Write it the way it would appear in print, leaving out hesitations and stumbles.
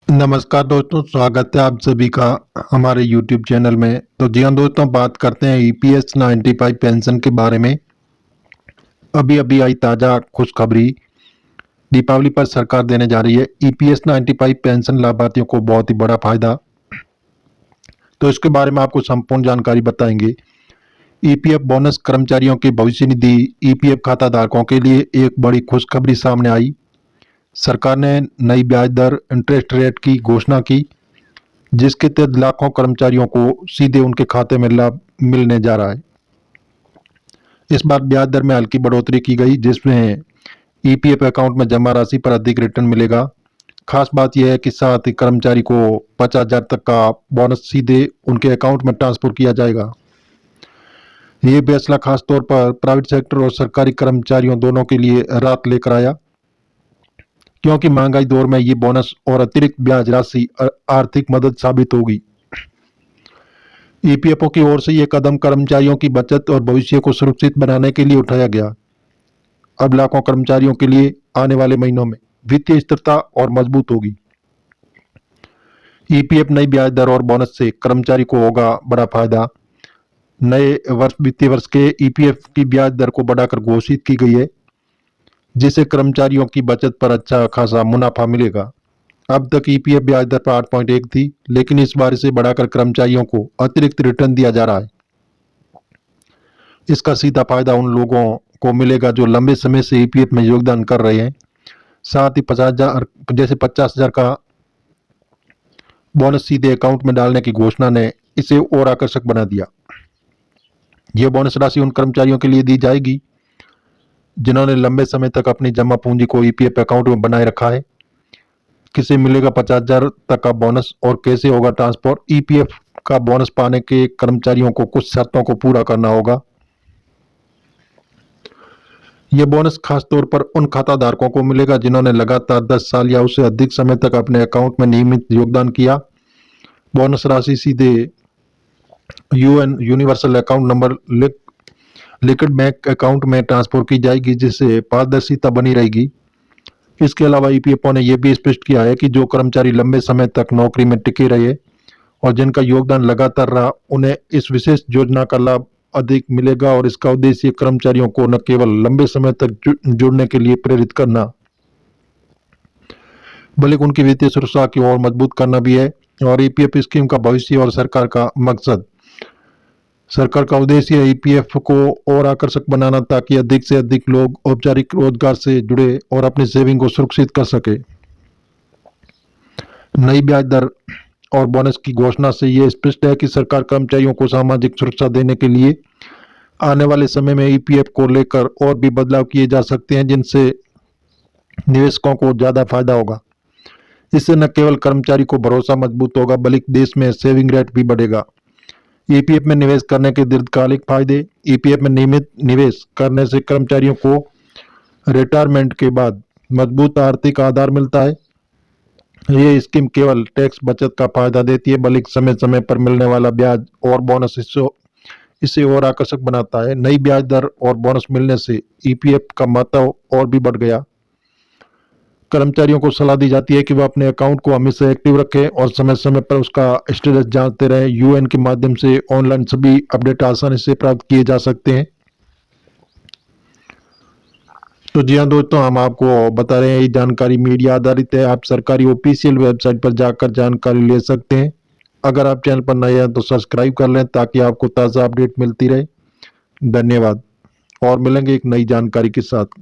नमस्कार दोस्तों, स्वागत है आप सभी का हमारे YouTube चैनल में। तो जी हाँ दोस्तों, बात करते हैं EPS 95 पेंशन के बारे में। अभी अभी आई ताज़ा खुशखबरी, दीपावली पर सरकार देने जा रही है EPS 95 पेंशन लाभार्थियों को बहुत ही बड़ा फायदा। तो इसके बारे में आपको संपूर्ण जानकारी बताएंगे। EPF बोनस कर्मचारियों की भविष्य निधि EPF खाता धारकों के लिए एक बड़ी खुशखबरी सामने आई। सरकार ने नई ब्याज दर इंटरेस्ट रेट की घोषणा की, जिसके तहत लाखों कर्मचारियों को सीधे उनके खाते में लाभ मिलने जा रहा है। इस बार ब्याज दर में हल्की बढ़ोतरी की गई, जिसमें EPF अकाउंट में जमा राशि पर अधिक रिटर्न मिलेगा। खास बात यह है कि साथ ही कर्मचारी को 50,000 तक का बोनस सीधे उनके अकाउंट में ट्रांसफर किया जाएगा। ये फैसला खास तौर पर प्राइवेट सेक्टर और सरकारी कर्मचारियों दोनों के लिए राहत लेकर आया, क्योंकि महंगाई दौर में ये बोनस और अतिरिक्त ब्याज राशि आर्थिक मदद साबित होगी। EPFO की ओर से यह कदम कर्मचारियों की बचत और भविष्य को सुरक्षित बनाने के लिए उठाया गया। अब लाखों कर्मचारियों के लिए आने वाले महीनों में वित्तीय स्थिरता और मजबूत होगी। EPF नई ब्याज दर और बोनस से कर्मचारी को होगा बड़ा फायदा। नए वित्तीय वर्ष के EPF की ब्याज दर को बढ़ाकर घोषित की गई है, जिससे कर्मचारियों की बचत पर अच्छा खासा मुनाफा मिलेगा। अब तक EPF ब्याज दर पर 8.1 थी, लेकिन इस बार इसे बढ़ाकर कर्मचारियों को अतिरिक्त रिटर्न दिया जा रहा है। इसका सीधा फायदा उन लोगों को मिलेगा जो लंबे समय से EPF में योगदान कर रहे हैं। साथ ही 50,000 का बोनस सीधे अकाउंट में डालने की घोषणा ने इसे और आकर्षक बना दिया। यह बोनस राशि उन कर्मचारियों के लिए दी जाएगी जिन्होंने लंबे समय तक अपनी जमा पूंजी को EPF अकाउंट में बनाए रखा है। किसे मिलेगा 50,000 तक का बोनस और कैसे होगा ट्रांसफर? EPF का बोनस पाने के कर्मचारियों को कुछ शर्तों को पूरा करना होगा। यह बोनस खास तौर पर उन खाता धारकों को मिलेगा जिन्होंने लगातार 10 साल या उससे अधिक समय तक अपने अकाउंट में नियमित योगदान किया। बोनस राशि सीधे UN universal account number liquid bank account में ट्रांसफर की जाएगी, जिससे पारदर्शिता बनी रहेगी। इसके अलावा EPFO ने यह भी स्पष्ट किया है कि जो कर्मचारी लंबे समय तक नौकरी में टिके रहे और जिनका योगदान लगातार रहा, उन्हें इस विशेष योजना का लाभ अधिक मिलेगा। और इसका उद्देश्य कर्मचारियों को न केवल लंबे समय तक जुड़ने के लिए प्रेरित करना, बल्कि उनकी वित्तीय सुरक्षा की ओर मजबूत करना भी है। और EPF स्कीम का भविष्य और सरकार का मकसद, सरकार का उद्देश्य है EPF को और आकर्षक बनाना, ताकि अधिक से अधिक लोग औपचारिक रोजगार से जुड़े और अपनी सेविंग को सुरक्षित कर सके। नई ब्याज दर और बोनस की घोषणा से यह स्पष्ट है कि सरकार कर्मचारियों को सामाजिक सुरक्षा देने के लिए आने वाले समय में EPF को लेकर और भी बदलाव किए जा सकते हैं, जिनसे निवेशकों को ज्यादा फायदा होगा। इससे न केवल कर्मचारी को भरोसा मजबूत होगा, बल्कि देश में सेविंग रेट भी बढ़ेगा। EPF में निवेश करने के दीर्घकालिक फायदे। EPF में नियमित निवेश करने से कर्मचारियों को रिटायरमेंट के बाद मजबूत आर्थिक आधार मिलता है। ये स्कीम केवल टैक्स बचत का फायदा देती है, बल्कि समय समय पर मिलने वाला ब्याज और बोनस इसे और आकर्षक बनाता है। नई ब्याज दर और बोनस मिलने से EPF का महत्व और भी बढ़ गया। कर्मचारियों को सलाह दी जाती है कि वह अपने अकाउंट को हमेशा एक्टिव रखें और समय समय पर उसका स्टेटस जांचते रहें। UN के माध्यम से ऑनलाइन सभी अपडेट आसानी से प्राप्त किए जा सकते हैं। तो जी हाँ दोस्तों, हम आपको बता रहे हैं ये जानकारी मीडिया आधारित है। आप सरकारी ऑफिशियल वेबसाइट पर जाकर जानकारी ले सकते हैं। अगर आप चैनल पर नए हैं तो सब्सक्राइब कर लें, ताकि आपको ताज़ा अपडेट मिलती रहे। धन्यवाद, और मिलेंगे एक नई जानकारी के साथ।